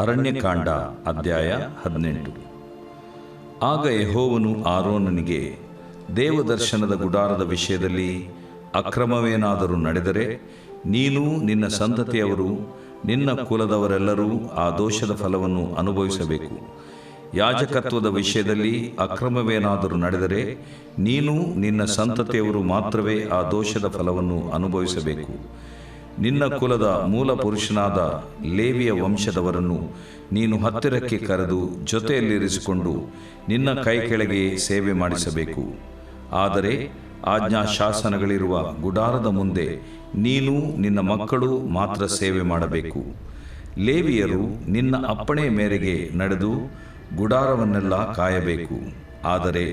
ಅರಣ್ಯಕಾಂಡ ಅಧ್ಯಾಯ 18. ಆಗ ಯೆಹೋವನು ಆರೋನನಿಗೆ, ದೇವದರ್ಶನದ ಗುಡಾರದ ವಿಷಯದಲ್ಲಿ ಅಕ್ರಮವೇನಾದರೂ ನಡೆದರೆ ನೀನು, ನಿನ್ನ ಸಂತತಿಯವರು, ನಿನ್ನ ಕುಲದವರೆಲ್ಲರೂ ಆ ದೋಷದ ಫಲವನ್ನು ಅನುಭವಿಸಬೇಕು. ಯಾಜಕತ್ವದ ವಿಷಯದಲ್ಲಿ ಅಕ್ರಮವೇನಾದರೂ ನಡೆದರೆ ನೀನು, ನಿನ್ನ ಸಂತತಿಯವರು ಮಾತ್ರವೇ ಆ ದೋಷದ ಫಲವನ್ನು ಅನುಭವಿಸಬೇಕು. ನಿನ್ನ ಕುಲದ ಮೂಲ ಪುರುಷನಾದ ಲೇವಿಯ ವಂಶದವರನ್ನು ನೀನು ಹತ್ತಿರಕ್ಕೆ ಕರೆದು ಜೊತೆಯಲ್ಲಿರಿಸಿಕೊಂಡು ನಿನ್ನ ಕೈ ಕೆಳಗೆ ಸೇವೆ ಮಾಡಿಸಬೇಕು. ಆದರೆ ಆಜ್ಞಾಶಾಸನಗಳಿರುವ ಗುಡಾರದ ಮುಂದೆ ನೀನು, ನಿನ್ನ ಮಕ್ಕಳು ಮಾತ್ರ ಸೇವೆ ಮಾಡಬೇಕು. ಲೇವಿಯರು ನಿನ್ನ ಅಪ್ಪಣೆ ಮೇರೆಗೆ ನಡೆದು ಗುಡಾರವನ್ನೆಲ್ಲ ಕಾಯಬೇಕು. ಆದರೆ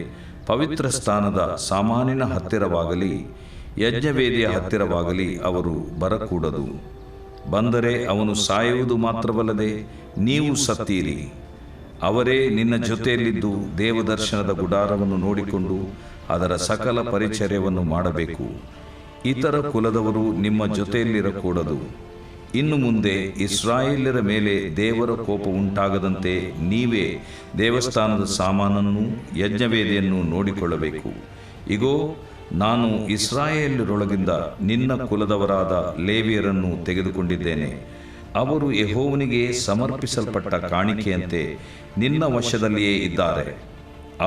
ಪವಿತ್ರ ಸ್ಥಾನದ ಸಾಮಾನಿನ ಹತ್ತಿರವಾಗಲಿ ಯಜ್ಞವೇದಿಯ ಹತ್ತಿರವಾಗಲಿ ಅವರು ಬರಕೂಡದು. ಬಂದರೆ ಅವನು ಸಾಯುವುದು ಮಾತ್ರವಲ್ಲದೆ ನೀವು ಸತ್ತೀರಿ. ಅವರೇ ನಿನ್ನ ಜೊತೆಯಲ್ಲಿದ್ದು ದೇವದರ್ಶನದ ಗುಡಾರವನ್ನು ನೋಡಿಕೊಂಡು ಅದರ ಸಕಲ ಪರಿಚರ್ಯವನ್ನು ಮಾಡಬೇಕು. ಇತರ ಕುಲದವರು ನಿಮ್ಮ ಜೊತೆಯಲ್ಲಿರಕೂಡದು. ಇನ್ನು ಮುಂದೆ ಇಸ್ರಾಯೇಲ್ಯರ ಮೇಲೆ ದೇವರ ಕೋಪ ಉಂಟಾಗದಂತೆ ನೀವೇ ದೇವಸ್ಥಾನದ ಸಾಮಾನನ್ನು, ಯಜ್ಞವೇದಿಯನ್ನು ನೋಡಿಕೊಳ್ಳಬೇಕು. ಇಗೋ, ನಾನು ಇಸ್ರಾಯೇಲ್ಯರೊಳಗಿಂದ ನಿನ್ನ ಕುಲದವರಾದ ಲೇವಿಯರನ್ನು ತೆಗೆದುಕೊಂಡಿದ್ದೇನೆ. ಅವರು ಯೆಹೋವನಿಗೆ ಸಮರ್ಪಿಸಲ್ಪಟ್ಟ ಕಾಣಿಕೆಯಂತೆ ನಿನ್ನ ವಶದಲ್ಲಿಯೇ ಇದ್ದಾರೆ.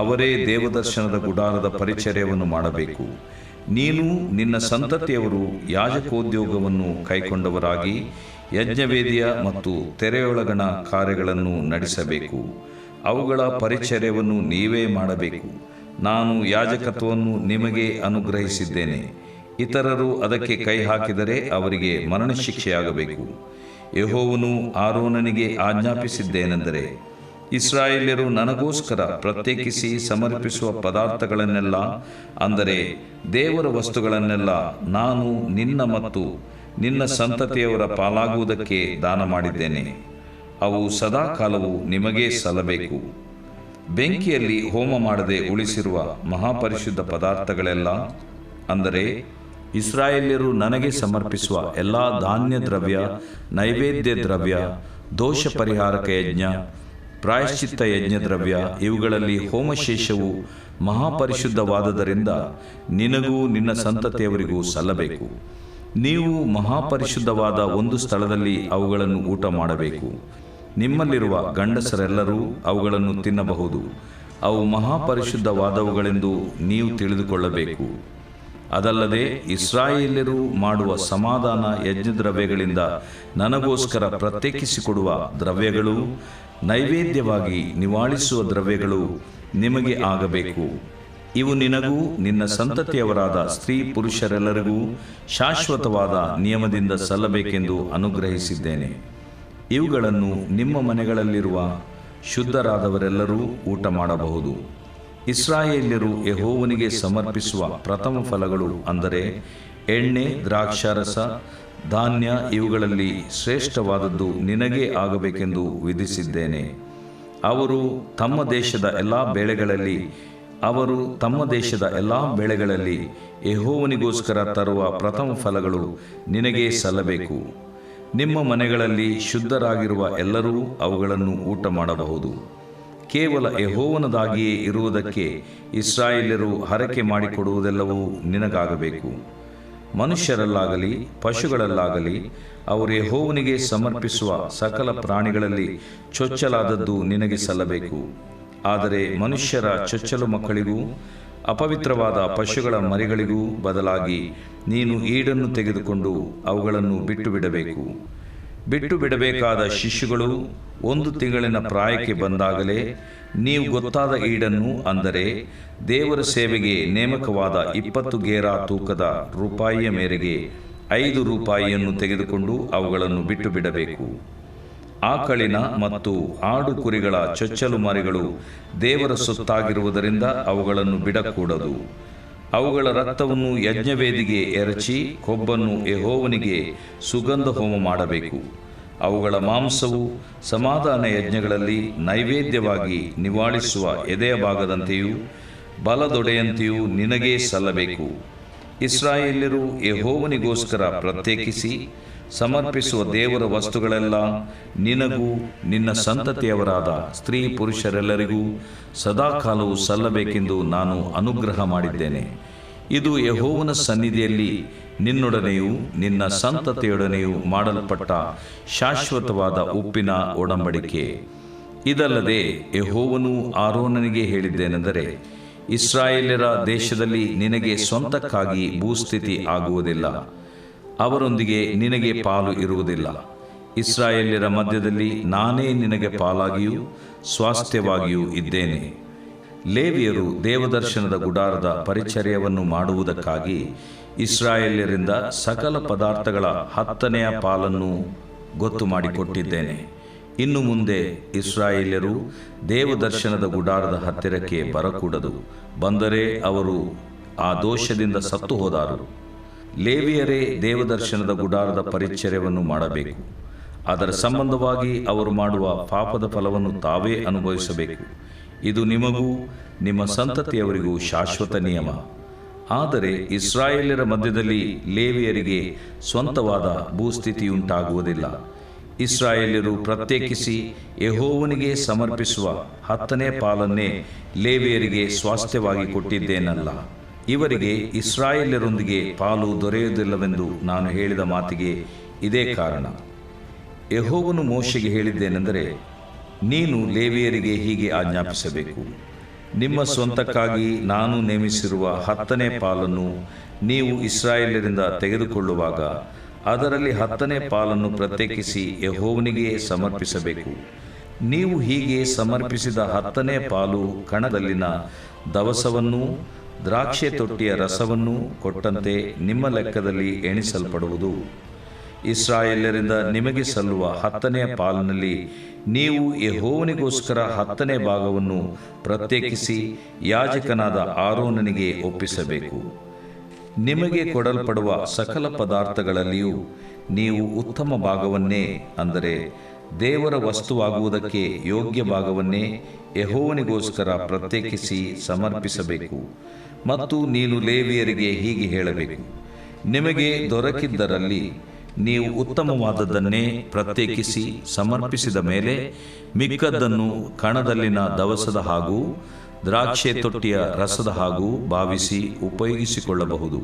ಅವರೇ ದೇವದರ್ಶನದ ಗುಡಾರದ ಪರಿಚರ್ಯವನ್ನು ಮಾಡಬೇಕು. ನೀನು, ನಿನ್ನ ಸಂತತಿಯವರು ಯಾಜಕೋದ್ಯೋಗವನ್ನು ಕೈಕೊಂಡವರಾಗಿ ಯಜ್ಞವೇದಿಯ ಮತ್ತು ತೆರೆಯೊಳಗಣ ಕಾರ್ಯಗಳನ್ನು ನಡೆಸಬೇಕು. ಅವುಗಳ ಪರಿಚರ್ಯವನ್ನು ನೀವೇ ಮಾಡಬೇಕು. ನಾನು ಯಾಜಕತ್ವವನ್ನು ನಿಮಗೆ ಅನುಗ್ರಹಿಸಿದ್ದೇನೆ. ಇತರರು ಅದಕ್ಕೆ ಕೈ ಹಾಕಿದರೆ ಅವರಿಗೆ ಮರಣಶಿಕ್ಷೆಯಾಗಬೇಕು. ಯೆಹೋವನು ಆರೋನನಿಗೆ ಆಜ್ಞಾಪಿಸಿದ್ದೇನೆಂದರೆ, ಇಸ್ರಾಯೇಲ್ಯರು ನನಗೋಸ್ಕರ ಪ್ರತ್ಯೇಕಿಸಿ ಸಮರ್ಪಿಸುವ ಪದಾರ್ಥಗಳನ್ನೆಲ್ಲ, ಅಂದರೆ ದೇವರ ವಸ್ತುಗಳನ್ನೆಲ್ಲ ನಾನು ನಿನ್ನ ಮತ್ತು ನಿನ್ನ ಸಂತತಿಯವರ ಪಾಲಾಗುವುದಕ್ಕೆ ದಾನ ಮಾಡಿದ್ದೇನೆ. ಅವು ಸದಾಕಾಲವೂ ನಿಮಗೇ ಸಲ್ಲಬೇಕು. ಬೆಂಕಿಯಲ್ಲಿ ಹೋಮ ಮಾಡದೆ ಉಳಿಸಿರುವ ಮಹಾಪರಿಶುದ್ಧ ಪದಾರ್ಥಗಳೆಲ್ಲ, ಅಂದರೆ ಇಸ್ರಾಯೇಲ್ಯರು ನನಗೆ ಸಮರ್ಪಿಸುವ ಎಲ್ಲ ಧಾನ್ಯ ದ್ರವ್ಯ, ನೈವೇದ್ಯ ದ್ರವ್ಯ, ದೋಷ ಪರಿಹಾರಕ ಯಜ್ಞ, ಪ್ರಾಯಶ್ಚಿತ್ತ ಯಜ್ಞ ದ್ರವ್ಯ, ಇವುಗಳಲ್ಲಿ ಹೋಮಶೇಷವು ಮಹಾಪರಿಶುದ್ಧವಾದದರಿಂದ ನಿನಗೂ ನಿನ್ನ ಸಂತತಿಯವರಿಗೂ ಸಲ್ಲಬೇಕು. ನೀವು ಮಹಾಪರಿಶುದ್ಧವಾದ ಒಂದು ಸ್ಥಳದಲ್ಲಿ ಅವುಗಳನ್ನು ಊಟ ಮಾಡಬೇಕು. ನಿಮ್ಮಲ್ಲಿರುವ ಗಂಡಸರೆಲ್ಲರೂ ಅವುಗಳನ್ನು ತಿನ್ನಬಹುದು. ಅವು ಮಹಾಪರಿಶುದ್ಧವಾದವುಗಳೆಂದು ನೀವು ತಿಳಿದುಕೊಳ್ಳಬೇಕು. ಅದಲ್ಲದೆ ಇಸ್ರಾಯೇಲ್ಯರು ಮಾಡುವ ಸಮಾಧಾನ ಯಜ್ಞದ್ರವ್ಯಗಳಿಂದ ನನಗೋಸ್ಕರ ಪ್ರತ್ಯೇಕಿಸಿಕೊಡುವ ದ್ರವ್ಯಗಳು, ನೈವೇದ್ಯವಾಗಿ ನಿವಾಳಿಸುವ ದ್ರವ್ಯಗಳು ನಿಮಗೆ ಆಗಬೇಕು. ಇವು ನಿನಗೂ ನಿನ್ನ ಸಂತತಿಯವರಾದ ಸ್ತ್ರೀ ಪುರುಷರೆಲ್ಲರಿಗೂ ಶಾಶ್ವತವಾದ ನಿಯಮದಿಂದ ಸಲ್ಲಬೇಕೆಂದು ಅನುಗ್ರಹಿಸಿದ್ದೇನೆ. ಇವುಗಳನ್ನು ನಿಮ್ಮ ಮನೆಗಳಲ್ಲಿರುವ ಶುದ್ಧರಾದವರೆಲ್ಲರೂ ಊಟ ಮಾಡಬಹುದು. ಇಸ್ರಾಯೇಲ್ಯರು ಯೆಹೋವನಿಗೆ ಸಮರ್ಪಿಸುವ ಪ್ರಥಮ ಫಲಗಳು, ಅಂದರೆ ಎಣ್ಣೆ, ದ್ರಾಕ್ಷಾರಸ, ಧಾನ್ಯ, ಇವುಗಳಲ್ಲಿ ಶ್ರೇಷ್ಠವಾದದ್ದು ನಿನಗೇ ಆಗಬೇಕೆಂದು ವಿಧಿಸಿದ್ದೇನೆ. ಅವರು ತಮ್ಮ ದೇಶದ ಎಲ್ಲ ಬೆಳೆಗಳಲ್ಲಿ ಯೆಹೋವನಿಗೋಸ್ಕರ ತರುವ ಪ್ರಥಮ ಫಲಗಳು ನಿನಗೇ ಸಲ್ಲಬೇಕು. ನಿಮ್ಮ ಮನೆಗಳಲ್ಲಿ ಶುದ್ಧರಾಗಿರುವ ಎಲ್ಲರೂ ಅವುಗಳನ್ನು ಊಟ ಮಾಡಬಹುದು. ಕೇವಲ ಯೆಹೋವನದಾಗಿಯೇ ಇರುವುದಕ್ಕೆ ಇಸ್ರಾಯೇಲ್ಯರು ಹರಕೆ ಮಾಡಿಕೊಡುವುದೆಲ್ಲವೂ ನಿನಗಾಗಬೇಕು. ಮನುಷ್ಯರಲ್ಲಾಗಲಿ ಪಶುಗಳಲ್ಲಾಗಲಿ ಅವರು ಯೆಹೋವನಿಗೆ ಸಮರ್ಪಿಸುವ ಸಕಲ ಪ್ರಾಣಿಗಳಲ್ಲಿ ಚೊಚ್ಚಲಾದದ್ದು ನಿನಗೆ ಸಲ್ಲಬೇಕು. ಆದರೆ ಮನುಷ್ಯರ ಚೊಚ್ಚಲು ಮಕ್ಕಳಿಗೂ ಅಪವಿತ್ರವಾದ ಪಶುಗಳ ಮರಿಗಳಿಗೂ ಬದಲಾಗಿ ನೀನು ಈಡನ್ನು ತೆಗೆದುಕೊಂಡು ಅವುಗಳನ್ನು ಬಿಟ್ಟು ಬಿಡಬೇಕಾದ ಶಿಶುಗಳು 1 ತಿಂಗಳಿನ ಪ್ರಾಯಕ್ಕೆ ಬಂದಾಗಲೇ ನೀವು ಗೊತ್ತಾದ ಈಡನ್ನು, ಅಂದರೆ ದೇವರ ಸೇವೆಗೆ ನೇಮಕವಾದ 20 ಗೇರಾ ತೂಕದ ರೂಪಾಯಿಯ ಮೇರೆಗೆ 5 ರೂಪಾಯಿಯನ್ನು ತೆಗೆದುಕೊಂಡು ಅವುಗಳನ್ನು ಬಿಡಬೇಕು. ಆಕಳಿನ ಮತ್ತು ಆಡು ಕುರಿಗಳ ಚೊಚ್ಚಲು ಮರಿಗಳು ದೇವರ ಸೊತ್ತಾಗಿರುವುದರಿಂದ ಅವುಗಳನ್ನು ಬಿಡಕೂಡದು. ಅವುಗಳ ರಕ್ತವನ್ನು ಯಜ್ಞವೇದಿಗೆ ಎರಚಿ ಕೊಬ್ಬನ್ನು ಯೆಹೋವನಿಗೆ ಸುಗಂಧ ಹೋಮ ಮಾಡಬೇಕು. ಅವುಗಳ ಮಾಂಸವು ಸಮಾಧಾನ ಯಜ್ಞಗಳಲ್ಲಿ ನೈವೇದ್ಯವಾಗಿ ನಿವಾಳಿಸುವ ಎದೆಯ ಭಾಗದಂತೆಯೂ ಬಲದೊಡೆಯಂತೆಯೂ ನಿನಗೇ ಸಲ್ಲಬೇಕು. ಇಸ್ರಾಯೇಲ್ಯರು ಯೆಹೋವನಿಗೋಸ್ಕರ ಪ್ರತ್ಯೇಕಿಸಿ ಸಮರ್ಪಿಸುವ ದೇವರ ವಸ್ತುಗಳೆಲ್ಲ ನಿನಗೂ ನಿನ್ನ ಸಂತತಿಯವರಾದ ಸ್ತ್ರೀ ಪುರುಷರೆಲ್ಲರಿಗೂ ಸದಾಕಾಲವೂ ಸಲ್ಲಬೇಕೆಂದು ನಾನು ಅನುಗ್ರಹ ಮಾಡಿದ್ದೇನೆ. ಇದು ಯೆಹೋವನ ಸನ್ನಿಧಿಯಲ್ಲಿ ನಿನ್ನೊಡನೆಯೂ ನಿನ್ನ ಸಂತತಿಯೊಡನೆಯೂ ಮಾಡಲ್ಪಟ್ಟ ಶಾಶ್ವತವಾದ ಉಪ್ಪಿನ ಒಡಂಬಡಿಕೆ. ಇದಲ್ಲದೆ ಯೆಹೋವನು ಆರೋನನಿಗೆ ಹೇಳಿದ್ದೇನೆಂದರೆ, ಇಸ್ರಾಯೇಲ್ಯರ ದೇಶದಲ್ಲಿ ನಿನಗೆ ಸ್ವಂತಕ್ಕಾಗಿ ಭೂಸ್ಥಿತಿ ಆಗುವುದಿಲ್ಲ, ಅವರೊಂದಿಗೆ ನಿನಗೆ ಪಾಲು ಇರುವುದಿಲ್ಲ. ಇಸ್ರಾಯೇಲ್ಯರ ಮಧ್ಯದಲ್ಲಿ ನಾನೇ ನಿನಗೆ ಪಾಲಾಗಿಯೂ ಸ್ವಾಸ್ಥ್ಯವಾಗಿಯೂ ಇದ್ದೇನೆ. ಲೇವಿಯರು ದೇವದರ್ಶನದ ಗುಡಾರದ ಪರಿಚರ್ಯವನ್ನು ಮಾಡುವುದಕ್ಕಾಗಿ ಇಸ್ರಾಯೇಲ್ಯರಿಂದ ಸಕಲ ಪದಾರ್ಥಗಳ 10ನೇ ಪಾಲನ್ನು ಗೊತ್ತು ಮಾಡಿಕೊಟ್ಟಿದ್ದೇನೆ. ಇನ್ನು ಮುಂದೆ ಇಸ್ರಾಯೇಲ್ಯರು ದೇವದರ್ಶನದ ಗುಡಾರದ ಹತ್ತಿರಕ್ಕೆ ಬರಕೂಡದು, ಬಂದರೆ ಅವರು ಆ ದೋಷದಿಂದ ಸತ್ತು ಹೋದಾರು. ಲೇವಿಯರೇ ದೇವದರ್ಶನದ ಗುಡಾರದ ಪರಿಚರ್ಯವನ್ನು ಮಾಡಬೇಕು. ಅದರ ಸಂಬಂಧವಾಗಿ ಅವರು ಮಾಡುವ ಪಾಪದ ಫಲವನ್ನು ತಾವೇ ಅನುಭವಿಸಬೇಕು. ಇದು ನಿಮಗೂ ನಿಮ್ಮ ಸಂತತಿಯವರಿಗೂ ಶಾಶ್ವತ ನಿಯಮ. ಆದರೆ ಇಸ್ರಾಯೇಲ್ಯರ ಮಧ್ಯದಲ್ಲಿ ಲೇವಿಯರಿಗೆ ಸ್ವಂತವಾದ ಭೂಸ್ಥಿತಿಯುಂಟಾಗುವುದಿಲ್ಲ. ಇಸ್ರಾಯೇಲ್ಯರು ಪ್ರತ್ಯೇಕಿಸಿ ಯೆಹೋವನಿಗೆ ಸಮರ್ಪಿಸುವ 10ನೇ ಪಾಲನ್ನೇ ಲೇವಿಯರಿಗೆ ಸ್ವಾಸ್ಥ್ಯವಾಗಿ ಕೊಟ್ಟಿದ್ದೇನಲ್ಲ. ಇವರಿಗೆ ಇಸ್ರಾಯೇಲ್ಯರೊಂದಿಗೆ ಪಾಲು ದೊರೆಯುವುದಿಲ್ಲವೆಂದು ನಾನು ಹೇಳಿದ ಮಾತಿಗೆ ಇದೇ ಕಾರಣ. ಯೆಹೋವನು ಮೋಶೆಗೆ ಹೇಳಿದ್ದೇನೆಂದರೆ, ನೀನು ಲೇವಿಯರಿಗೆ ಹೀಗೆ ಆಜ್ಞಾಪಿಸಬೇಕು, ನಿಮ್ಮ ಸ್ವಂತಕ್ಕಾಗಿ ನಾನು ನೇಮಿಸಿರುವ 10ನೇ ಪಾಲನ್ನು ನೀವು ಇಸ್ರಾಯೇಲ್ಯರಿಂದ ತೆಗೆದುಕೊಳ್ಳುವಾಗ ಅದರಲ್ಲಿ 10ನೇ ಪಾಲನ್ನು ಪ್ರತ್ಯೇಕಿಸಿ ಯೆಹೋವನಿಗೆ ಸಮರ್ಪಿಸಬೇಕು. ನೀವು ಹೀಗೆ ಸಮರ್ಪಿಸಿದ 10ನೇ ಪಾಲು ಕಣದಲ್ಲಿನ ದವಸವನ್ನೂ ದ್ರಾಕ್ಷೆ ತೊಟ್ಟಿಯ ರಸವನ್ನೂ ಕೊಟ್ಟಂತೆ ನಿಮ್ಮ ಲೆಕ್ಕದಲ್ಲಿ ಎಣಿಸಲ್ಪಡುವುದು. ಇಸ್ರಾಯೇಲ್ಯರಿಂದ ನಿಮಗೆ ಸಲ್ಲುವ 10ನೇ ಪಾಲಿನಲ್ಲಿ ನೀವು ಯೆಹೋವನಿಗೋಸ್ಕರ 10ನೇ ಭಾಗವನ್ನು ಪ್ರತ್ಯೇಕಿಸಿ ಯಾಜಕನಾದ ಆರೋನನಿಗೆ ಒಪ್ಪಿಸಬೇಕು. ನಿಮಗೆ ಕೊಡಲ್ಪಡುವ ಸಕಲ ಪದಾರ್ಥಗಳಲ್ಲಿಯೂ ನೀವು ಉತ್ತಮ ಭಾಗವನ್ನೇ, ಅಂದರೆ ದೇವರ ವಸ್ತುವಾಗುವುದಕ್ಕೆ ಯೋಗ್ಯ ಭಾಗವನ್ನೇ ಯೆಹೋವನಿಗೋಸ್ಕರ ಪ್ರತ್ಯೇಕಿಸಿ ಸಮರ್ಪಿಸಬೇಕು. ಮತ್ತು ನೀನು ಲೇವಿಯರಿಗೆ ಹೀಗೆ ಹೇಳಬೇಕು, ನಿಮಗೆ ದೊರಕಿದ್ದರಲ್ಲಿ ನೀವು ಉತ್ತಮವಾದದ್ದನ್ನೇ ಪ್ರತ್ಯೇಕಿಸಿ ಸಮರ್ಪಿಸಿದ ಮೇಲೆ ಮಿಕ್ಕದ್ದನ್ನು ಕಣದಲ್ಲಿನ ದವಸದ ಹಾಗೂ ದ್ರಾಕ್ಷೆ ತೊಟ್ಟಿಯ ರಸದ ಹಾಗೂ ಭಾವಿಸಿ ಉಪಯೋಗಿಸಿಕೊಳ್ಳಬಹುದು.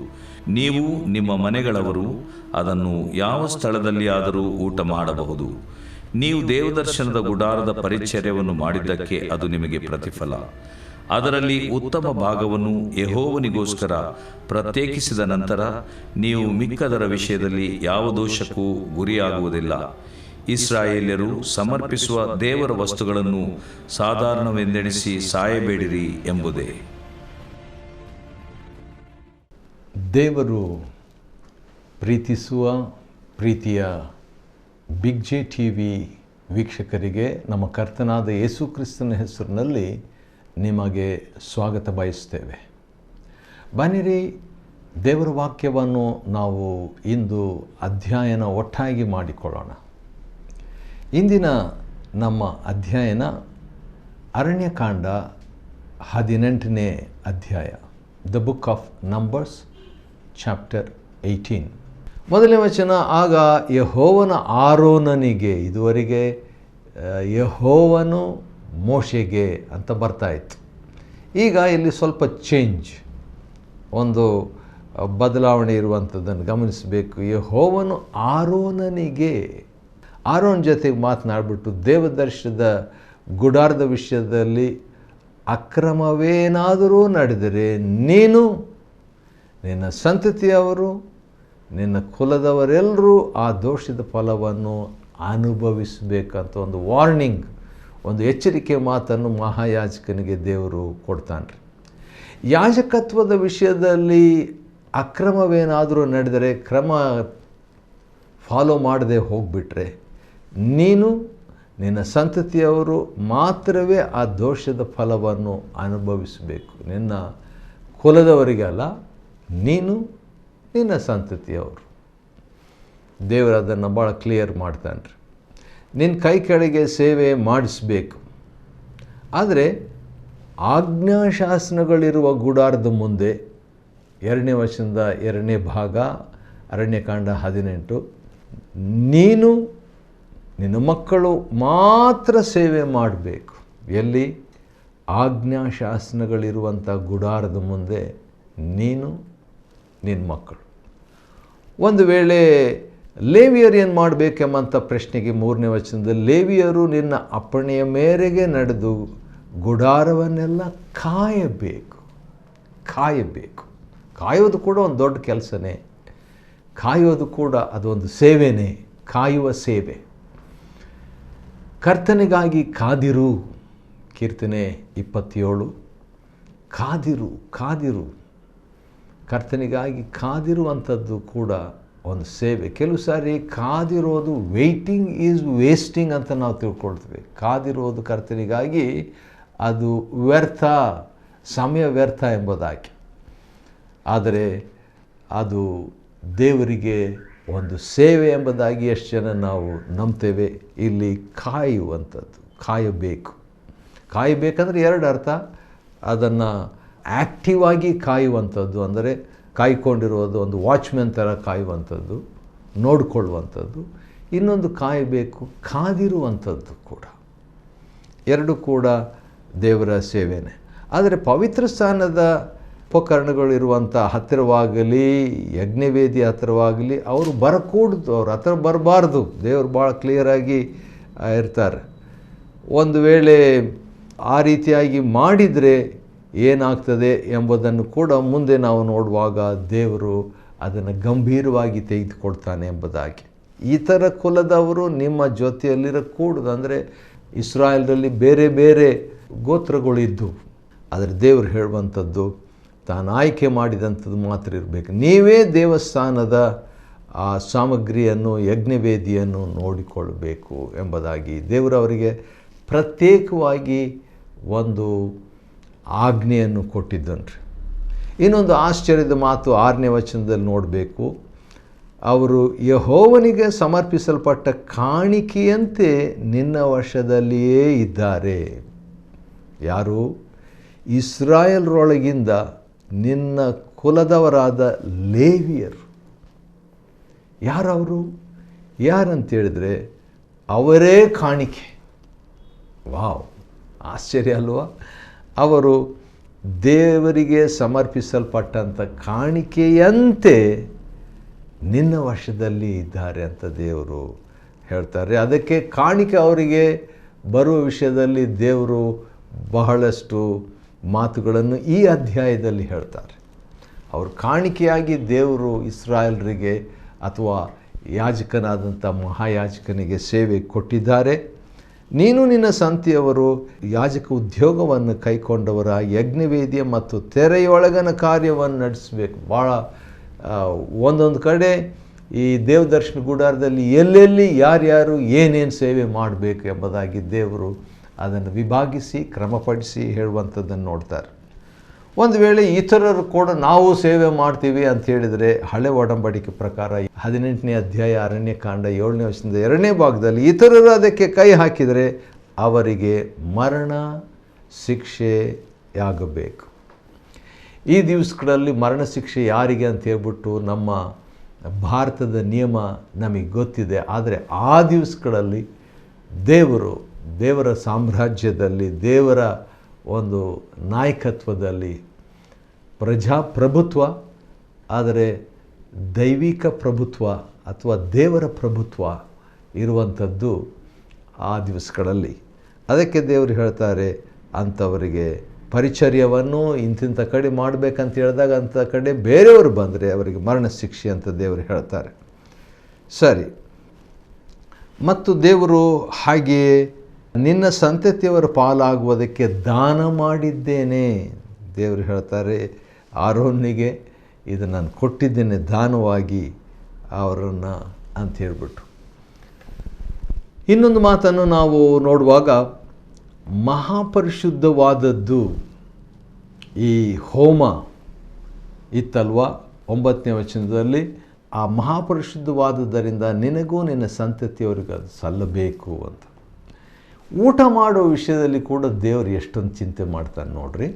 ನೀವು ನಿಮ್ಮ ಮನೆಗಳವರು ಅದನ್ನು ಯಾವ ಸ್ಥಳದಲ್ಲಿಯಾದರೂ ಊಟ ಮಾಡಬಹುದು. ನೀವು ದೇವದರ್ಶನದ ಗುಡಾರದ ಪರಿಚರ್ಯವನ್ನು ಮಾಡಿದ್ದಕ್ಕೆ ಅದು ನಿಮಗೆ ಪ್ರತಿಫಲ. ಅದರಲ್ಲಿ ಉತ್ತಮ ಭಾಗವನ್ನು ಯೆಹೋವನಿಗೋಸ್ಕರ ಪ್ರತ್ಯೇಕಿಸಿದ ನಂತರ ನೀವು ಮಿಕ್ಕದರ ವಿಷಯದಲ್ಲಿ ಯಾವ ದೋಷಕ್ಕೂ ಗುರಿಯಾಗುವುದಿಲ್ಲ. ಇಸ್ರಾಯೇಲ್ಯರು ಸಮರ್ಪಿಸುವ ದೇವರ ವಸ್ತುಗಳನ್ನು ಸಾಧಾರಣವೆಂದೆಣಿಸಿ ಸಾಯಬೇಡಿರಿ ಎಂಬುದೇ. ದೇವರು ಪ್ರೀತಿಸುವ ಪ್ರೀತಿಯ ಬಿಗ್ ಜೆ ಟಿವಿ ವೀಕ್ಷಕರಿಗೆ ನಮ್ಮ ಕರ್ತನಾದ ಯೇಸು ಕ್ರಿಸ್ತನ ಹೆಸರಿನಲ್ಲಿ ನಿಮಗೆ ಸ್ವಾಗತ ಬಯಸ್ತೇವೆ. ಬನ್ನಿರಿ, ದೇವರ ವಾಕ್ಯವನ್ನು ನಾವು ಇಂದು ಅಧ್ಯಯನ ಒಟ್ಟಾಗಿ ಮಾಡಿಕೊಳ್ಳೋಣ. ಇಂದಿನ ನಮ್ಮ ಅಧ್ಯಯನ ಅರಣ್ಯಕಾಂಡ 18ನೇ ಅಧ್ಯಾಯ, the book of numbers chapter 18. ಮೊದಲನೇ ವಚನ, ಆಗ ಯೆಹೋವನ ಆರೋನನಿಗೆ, ಇದುವರೆಗೆ ಯೆಹೋವನು ಮೋಶೆಗೆ ಅಂತ ಬರ್ತಾಯಿತ್ತು. ಈಗ ಇಲ್ಲಿ ಸ್ವಲ್ಪ ಚೇಂಜ್, ಒಂದು ಬದಲಾವಣೆ ಇರುವಂಥದ್ದನ್ನು ಗಮನಿಸಬೇಕು. ಯೆಹೋವನು ಆರೋನನಿಗೆ, ಆರೋನ್ ಜೊತೆಗೆ ಮಾತನಾಡಿಬಿಟ್ಟು ದೇವದರ್ಶನದ ಗುಡಾರದ ವಿಷಯದಲ್ಲಿ ಅಕ್ರಮವೇನಾದರೂ ನಡೆದರೆ ನೀನು, ನಿನ್ನ ಸಂತತಿಯವರು, ನಿನ್ನ ಕುಲದವರೆಲ್ಲರೂ ಆ ದೋಷದ ಫಲವನ್ನು ಅನುಭವಿಸಬೇಕಂತ ಒಂದು ವಾರ್ನಿಂಗ್, ಒಂದು ಎಚ್ಚರಿಕೆ ಮಾತನ್ನು ಮಹಾಯಾಜಕನಿಗೆ ದೇವರು ಕೊಡ್ತಾನೆ. ಯಾಜಕತ್ವದ ವಿಷಯದಲ್ಲಿ ಅಕ್ರಮವೇನಾದರೂ ನಡೆದರೆ, ಕ್ರಮ ಫಾಲೋ ಮಾಡದೆ ಹೋಗಿಬಿಟ್ರೆ ನೀನು, ನಿನ್ನ ಸಂತತಿಯವರು ಮಾತ್ರವೇ ಆ ದೋಷದ ಫಲವನ್ನು ಅನುಭವಿಸಬೇಕು. ನಿನ್ನ ಕುಲದವರಿಗಲ್ಲ, ನೀನು, ನಿನ್ನ ಸಂತತಿಯವರು. ದೇವರು ಅದನ್ನು ಭಾಳ ಕ್ಲಿಯರ್ ಮಾಡ್ತಾನೆ. ನಿನ್ನ ಕೈ ಕೆಳಗೆ ಸೇವೆ ಮಾಡಿಸ್ಬೇಕು, ಆದರೆ ಆಜ್ಞಾಶಾಸನಗಳಿರುವ ಗುಡಾರದ ಮುಂದೆ, 2ನೇ ವಚನದ 2ನೇ ಭಾಗ, ಅರಣ್ಯಕಾಂಡ 18, ನೀನು ನಿನ್ನ ಮಕ್ಕಳು ಮಾತ್ರ ಸೇವೆ ಮಾಡಬೇಕು. ಎಲ್ಲಿ? ಆಜ್ಞಾಶಾಸನಗಳಿರುವಂಥ ಗುಡಾರದ ಮುಂದೆ ನೀನು ನಿನ್ನ ಮಕ್ಕಳು. ಒಂದು ವೇಳೆ ಲೇವಿಯರು ಏನು ಮಾಡಬೇಕೆಂಬಂಥ ಪ್ರಶ್ನೆಗೆ 3ನೇ ವಚನದಲ್ಲಿ, ಲೇವಿಯರು ನಿನ್ನ ಅಪ್ಪಣೆಯ ಮೇರೆಗೆ ನಡೆದು ಗುಡಾರವನ್ನೆಲ್ಲ ಕಾಯಬೇಕು. ಕಾಯೋದು ಕೂಡ ಒಂದು ದೊಡ್ಡ ಕೆಲಸನೇ. ಕಾಯೋದು ಕೂಡ ಅದೊಂದು ಸೇವೆನೇ, ಕಾಯುವ ಸೇವೆ. ಕರ್ತನಿಗಾಗಿ ಕಾದಿರು, ಕೀರ್ತನೆ 27. ಕಾದಿರು. ಕರ್ತನಿಗಾಗಿ ಕಾದಿರುವಂಥದ್ದು ಕೂಡ ಒಂದು ಸೇವೆ. ಕೆಲವು ಸಾರಿ ಕಾದಿರೋದು ವೆಯ್ಟಿಂಗ್ ಈಸ್ ವೇಸ್ಟಿಂಗ್ ಅಂತ ನಾವು ತಿಳ್ಕೊಳ್ತೀವಿ. ಕಾದಿರೋದು ಕರ್ತನಿಗಾಗಿ ಅದು ವ್ಯರ್ಥ, ಸಮಯ ವ್ಯರ್ಥ ಎಂಬುದಾಗಿ. ಆದರೆ ಅದು ದೇವರಿಗೆ ಒಂದು ಸೇವೆ ಎಂಬುದಾಗಿ ಎಷ್ಟು ಜನ ನಾವು ನಂಬ್ತೇವೆ. ಇಲ್ಲಿ ಕಾಯುವಂಥದ್ದು, ಕಾಯಬೇಕಂದ್ರೆ 2 ಅರ್ಥ. ಅದನ್ನು ಆ್ಯಕ್ಟಿವ್ ಆಗಿ ಕಾಯುವಂಥದ್ದು ಅಂದರೆ ಕಾಯ್ಕೊಂಡಿರೋದು, ಒಂದು ವಾಚ್ಮ್ಯಾನ್ ಥರ ಕಾಯುವಂಥದ್ದು, ನೋಡಿಕೊಳ್ಳುವಂಥದ್ದು. ಇನ್ನೊಂದು ಕಾಯಬೇಕು, ಕಾದಿರುವಂಥದ್ದು ಕೂಡ. 2 ಕೂಡ ದೇವರ ಸೇವೆನೇ. ಆದರೆ ಪವಿತ್ರ ಸ್ಥಾನದ ಉಪಕರಣಗಳಿರುವಂಥ ಹತ್ತಿರವಾಗಲಿ, ಯಜ್ಞವೇದಿ ಹತ್ತಿರವಾಗಲಿ ಅವರು ಬರಕೂಡ್ದು, ಅವ್ರ ಹತ್ರ ಬರಬಾರ್ದು. ದೇವರು ಭಾಳ ಕ್ಲಿಯರಾಗಿ ಇರ್ತಾರೆ. ಒಂದು ವೇಳೆ ಆ ರೀತಿಯಾಗಿ ಮಾಡಿದರೆ ಏನಾಗ್ತದೆ ಎಂಬುದನ್ನು ಕೂಡ ಮುಂದೆ ನಾವು ನೋಡುವಾಗ ದೇವರು ಅದನ್ನು ಗಂಭೀರವಾಗಿ ತೆಗೆದುಕೊಳ್ತಾನೆ ಎಂಬುದಾಗಿ. ಇತರ ಕುಲದವರು ನಿಮ್ಮ ಜೊತೆಯಲ್ಲಿರಕೂಡದು. ಅಂದರೆ ಇಸ್ರಾಯೇಲರಲ್ಲಿ ಬೇರೆ ಬೇರೆ ಗೋತ್ರಗಳಿದ್ದು, ಆದರೆ ದೇವರು ಹೇಳುವಂಥದ್ದು ತಾನು ಆಯ್ಕೆ ಮಾಡಿದಂಥದ್ದು ಮಾತ್ರ ಇರಬೇಕು. ನೀವೇ ದೇವಸ್ಥಾನದ ಆ ಸಾಮಗ್ರಿಯನ್ನು, ಯಜ್ಞವೇದಿಯನ್ನು ನೋಡಿಕೊಳ್ಳಬೇಕು ಎಂಬುದಾಗಿ ದೇವರು ಅವರಿಗೆ ಪ್ರತ್ಯೇಕವಾಗಿ ಒಂದು ಆಜ್ಞೆಯನ್ನು ಕೊಟ್ಟಿದ್ದನ್ರಿ. ಇನ್ನೊಂದು ಆಶ್ಚರ್ಯದ ಮಾತು 6ನೇ ವಚನದಲ್ಲಿ ನೋಡಬೇಕು. ಅವರು ಯೆಹೋವನಿಗೆ ಸಮರ್ಪಿಸಲ್ಪಟ್ಟ ಕಾಣಿಕೆಯಂತೆ ನಿನ್ನ ವಶದಲ್ಲಿಯೇ ಇದ್ದಾರೆ. ಯಾರು? ಇಸ್ರಾಯೇಲರೊಳಗಿಂದ ನಿನ್ನ ಕುಲದವರಾದ ಲೇವಿಯರು. ಯಾರವರು? ಯಾರಂತೇಳಿದರೆ ಅವರೇ ಕಾಣಿಕೆ. ವಾವ್, ಆಶ್ಚರ್ಯ ಅಲ್ವಾ? ಅವರು ದೇವರಿಗೆ ಸಮರ್ಪಿಸಲ್ಪಟ್ಟಂಥ ಕಾಣಿಕೆಯಂತೆ ನಿನ್ನ ವಶದಲ್ಲಿ ಇದ್ದಾರೆ ಅಂತ ದೇವರು ಹೇಳ್ತಾರೆ. ಅದಕ್ಕೆ ಕಾಣಿಕೆ ಅವರಿಗೆ ಬರುವ ವಿಷಯದಲ್ಲಿ ದೇವರು ಬಹಳಷ್ಟು ಮಾತುಗಳನ್ನು ಈ ಅಧ್ಯಾಯದಲ್ಲಿ ಹೇಳ್ತಾರೆ. ಅವರು ಕಾಣಿಕೆಯಾಗಿ ದೇವರು ಇಸ್ರಾಯೇಲರಿಗೆ ಅಥವಾ ಯಾಜಕನಾದಂಥ ಮಹಾಯಾಜಕನಿಗೆ ಸೇವೆ ಕೊಟ್ಟಿದ್ದಾರೆ. ನೀನು ನಿನ್ನ ಸಂತಿಯವರು ಯಾಜಕ ಉದ್ಯೋಗವನ್ನು ಕೈಕೊಂಡವರ ಯಜ್ಞವೇದಿಯ ಮತ್ತು ತೆರೆಯೊಳಗನ ಕಾರ್ಯವನ್ನು ನಡೆಸಬೇಕು. ಭಾಳ ಒಂದೊಂದು ಕಡೆ ಈ ದೇವದರ್ಶನ ಗುಡಾರದಲ್ಲಿ ಎಲ್ಲೆಲ್ಲಿ ಯಾರ್ಯಾರು ಏನೇನು ಸೇವೆ ಮಾಡಬೇಕು ಎಂಬುದಾಗಿ ದೇವರು ಅದನ್ನು ವಿಭಾಗಿಸಿ ಕ್ರಮಪಡಿಸಿ ಹೇಳುವಂಥದ್ದನ್ನು ನೋಡ್ತಾರೆ. ಒಂದು ವೇಳೆ ಇತರರು ಕೂಡ ನಾವು ಸೇವೆ ಮಾಡ್ತೀವಿ ಅಂತ ಹೇಳಿದರೆ, ಹಳೆ ಒಡಂಬಡಿಕೆ ಪ್ರಕಾರ 18ನೇ ಅಧ್ಯಾಯ ಅರಣ್ಯಕಾಂಡ 7ನೇ ವಚನದ 2ನೇ ಭಾಗದಲ್ಲಿ ಇತರರು ಅದಕ್ಕೆ ಕೈ ಹಾಕಿದರೆ ಅವರಿಗೆ ಮರಣ ಶಿಕ್ಷೆಯಾಗಬೇಕು. ಈ ದಿವಸಗಳಲ್ಲಿ ಮರಣ ಶಿಕ್ಷೆ ಯಾರಿಗೆ ಅಂತ ಹೇಳ್ಬಿಟ್ಟು ನಮ್ಮ ಭಾರತದ ನಿಯಮ ನಮಗೆ ಗೊತ್ತಿದೆ. ಆದರೆ ಆ ದಿವಸಗಳಲ್ಲಿ ದೇವರ ಸಾಮ್ರಾಜ್ಯದಲ್ಲಿ, ದೇವರ ಒಂದು ನಾಯಕತ್ವದಲ್ಲಿ ಪ್ರಜಾಪ್ರಭುತ್ವ, ಆದರೆ ದೈವಿಕ ಪ್ರಭುತ್ವ ಅಥವಾ ದೇವರ ಪ್ರಭುತ್ವ ಇರುವಂಥದ್ದು ಆ ದಿವಸಗಳಲ್ಲಿ. ಅದಕ್ಕೆ ದೇವರು ಹೇಳ್ತಾರೆ, ಅಂಥವರಿಗೆ ಪರಿಚರ್ಯವನ್ನು ಇಂತಿಂಥ ಕಡೆ ಮಾಡಬೇಕಂತ ಹೇಳಿದಾಗ ಅಂಥ ಕಡೆ ಬೇರೆಯವರು ಬಂದರೆ ಅವರಿಗೆ ಮರಣ ಶಿಕ್ಷೆ ಅಂತ ದೇವರು ಹೇಳ್ತಾರೆ. ಸರಿ, ಮತ್ತು ದೇವರು ಹಾಗೆಯೇ ನಿನ್ನ ಸಂತತಿಯವರ ಪಾಲಾಗುವುದಕ್ಕೆ ದಾನ ಮಾಡಿದ್ದೇನೆ. ದೇವರು ಹೇಳ್ತಾರೆ ಆರೋನಿಗೆ, ಇದು ನಾನು ಕೊಟ್ಟಿದ್ದೇನೆ ದಾನವಾಗಿ ಅವರನ್ನು ಅಂತ ಹೇಳ್ಬಿಟ್ಟು. ಇನ್ನೊಂದು ಮಾತನ್ನು ನಾವು ನೋಡುವಾಗ, ಮಹಾಪರಿಶುದ್ಧವಾದದ್ದು ಈ ಹೋಮ ಇತ್ತಲ್ವ 9ನೇ ವಚನದಲ್ಲಿ, ಆ ಮಹಾಪರಿಶುದ್ಧವಾದದ್ದರಿಂದ ನಿನಗೂ ನಿನ್ನ ಸಂತತಿಯವರಿಗೆ ಅದು ಸಲ್ಲಬೇಕು ಅಂತ. ಊಟ ಮಾಡೋ ವಿಷಯದಲ್ಲಿ ಕೂಡ ದೇವರು ಎಷ್ಟೊಂದು ಚಿಂತೆ ಮಾಡ್ತಾನೆ ನೋಡ್ರಿ.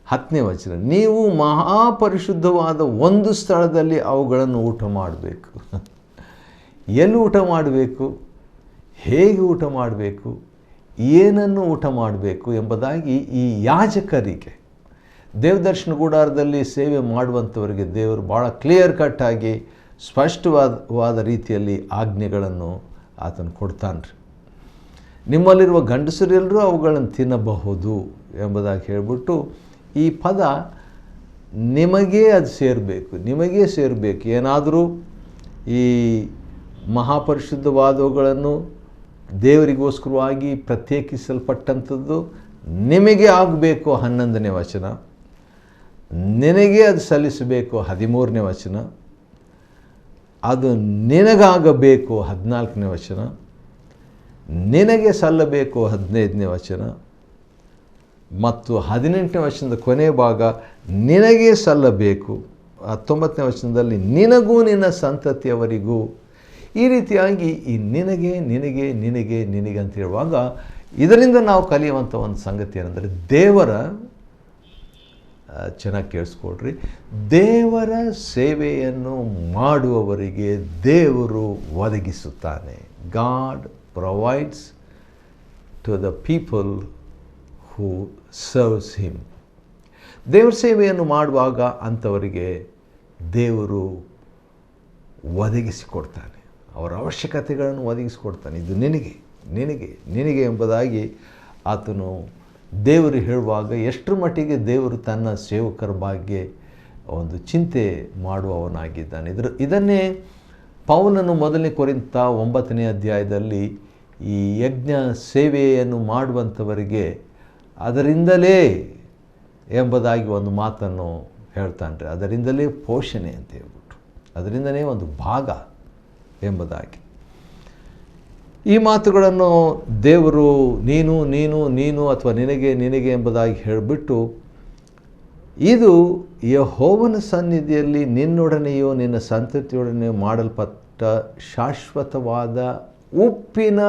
10ನೇ ವಚನ, ನೀವು ಮಹಾಪರಿಶುದ್ಧವಾದ ಒಂದು ಸ್ಥಳದಲ್ಲಿ ಅವುಗಳನ್ನು ಊಟ ಮಾಡಬೇಕು. ಎಲ್ಲಿ ಊಟ ಮಾಡಬೇಕು, ಹೇಗೆ ಊಟ ಮಾಡಬೇಕು, ಏನನ್ನು ಊಟ ಮಾಡಬೇಕು ಎಂಬುದಾಗಿ ಈ ಯಾಜಕರಿಗೆ, ದೇವದರ್ಶನ ಗುಡಾರದಲ್ಲಿ ಸೇವೆ ಮಾಡುವಂಥವರಿಗೆ ದೇವರು ಭಾಳ ಕ್ಲಿಯರ್ ಕಟ್ಟಾಗಿ ಸ್ಪಷ್ಟವಾದ ರೀತಿಯಲ್ಲಿ ಆಜ್ಞೆಗಳನ್ನು ಆತನು ಕೊಡ್ತಾನೆ. ನಿಮ್ಮಲ್ಲಿರುವ ಗಂಡಸರೆಲ್ಲರೂ ಅವುಗಳನ್ನು ತಿನ್ನಬಹುದು ಎಂಬುದಾಗಿ ಹೇಳಿಬಿಟ್ಟು ಈ ಪದ ನಿಮಗೇ ಅದು ಸೇರಬೇಕು, ನಿಮಗೇ ಸೇರಬೇಕು. ಏನಾದರೂ ಈ ಮಹಾಪರಿಶುದ್ಧವಾದವುಗಳನ್ನು ದೇವರಿಗೋಸ್ಕರವಾಗಿ ಪ್ರತ್ಯೇಕಿಸಲ್ಪಟ್ಟಂಥದ್ದು ನಿಮಗೆ ಆಗಬೇಕು 11ನೇ ವಚನ, ನಿನಗೆ ಅದು ಸಲ್ಲಿಸಬೇಕು 13ನೇ ವಚನ, ಅದು ನಿನಗಾಗಬೇಕು 14ನೇ ವಚನ, ನಿನಗೆ ಸಲ್ಲಬೇಕು 15ನೇ ವಚನ, ಮತ್ತು 18ನೇ ವಚನದ ಕೊನೆ ಭಾಗ ನಿನಗೆ ಸಲ್ಲಬೇಕು 19ನೇ ವಚನದಲ್ಲಿ ನಿನಗೂ ನಿನ್ನ ಸಂತತಿಯವರಿಗೂ. ಈ ರೀತಿಯಾಗಿ ಈ ನಿನಗೆ ನಿನಗೆ ನಿನಗೆ ನಿನಗೆ ಅಂತ ಹೇಳುವಾಗ ಇದರಿಂದ ನಾವು ಕಲಿಯುವಂಥ ಒಂದು ಸಂಗತಿ ಏನಂದರೆ, ದೇವರ, ಚೆನ್ನಾಗಿ ಕೇಳಿಸ್ಕೊಳ್ರಿ, ದೇವರ ಸೇವೆಯನ್ನು ಮಾಡುವವರಿಗೆ ದೇವರು ಒದಗಿಸುತ್ತಾನೆ. God provides to the people who serves him. ದೇವರ ಸೇವೆಯನ್ನು ಮಾಡುವಾಗ ಅಂಥವರಿಗೆ ದೇವರು ಒದಗಿಸಿಕೊಡ್ತಾನೆ, ಅವರ ಅವಶ್ಯಕತೆಗಳನ್ನು ಒದಗಿಸಿಕೊಡ್ತಾನೆ. ಇದು ನಿನಗೆ ನಿನಗೆ ನಿನಗೆ ಎಂಬುದಾಗಿ ಆತನು ದೇವರು ಹೇಳುವಾಗ ಎಷ್ಟರ ಮಟ್ಟಿಗೆ ದೇವರು ತನ್ನ ಸೇವಕರ ಬಗ್ಗೆ ಒಂದು ಚಿಂತೆ ಮಾಡುವವನಾಗಿದ್ದಾನೆ. ಇದನ್ನೇ ಪೌಲನು 1 ಕೊರಿಂಥ 9ನೇ ಅಧ್ಯಾಯದಲ್ಲಿ ಈ ಯಜ್ಞ ಸೇವೆಯನ್ನು ಮಾಡುವಂಥವರಿಗೆ ಅದರಿಂದಲೇ ಎಂಬುದಾಗಿ ಒಂದು ಮಾತನ್ನು ಹೇಳ್ತಾನೆ. ಅದರಿಂದಲೇ ಪೋಷಣೆ ಅಂತ ಹೇಳ್ಬಿಟ್ಟು, ಅದರಿಂದಲೇ ಒಂದು ಭಾಗ ಎಂಬುದಾಗಿ ಈ ಮಾತುಗಳನ್ನು ದೇವರು ನೀನು ನೀನು ನೀನು ಅಥವಾ ನಿನಗೆ ನಿನಗೆ ಎಂಬುದಾಗಿ ಹೇಳಿಬಿಟ್ಟು, ಇದು ಯೆಹೋವನ ಸನ್ನಿಧಿಯಲ್ಲಿ ನಿನ್ನೊಡನೆಯೋ ನಿನ್ನ ಸಂತತಿಯೊಡನೆಯೋ ಮಾಡಲ್ಪಟ್ಟ ಶಾಶ್ವತವಾದ ಉಪ್ಪಿನ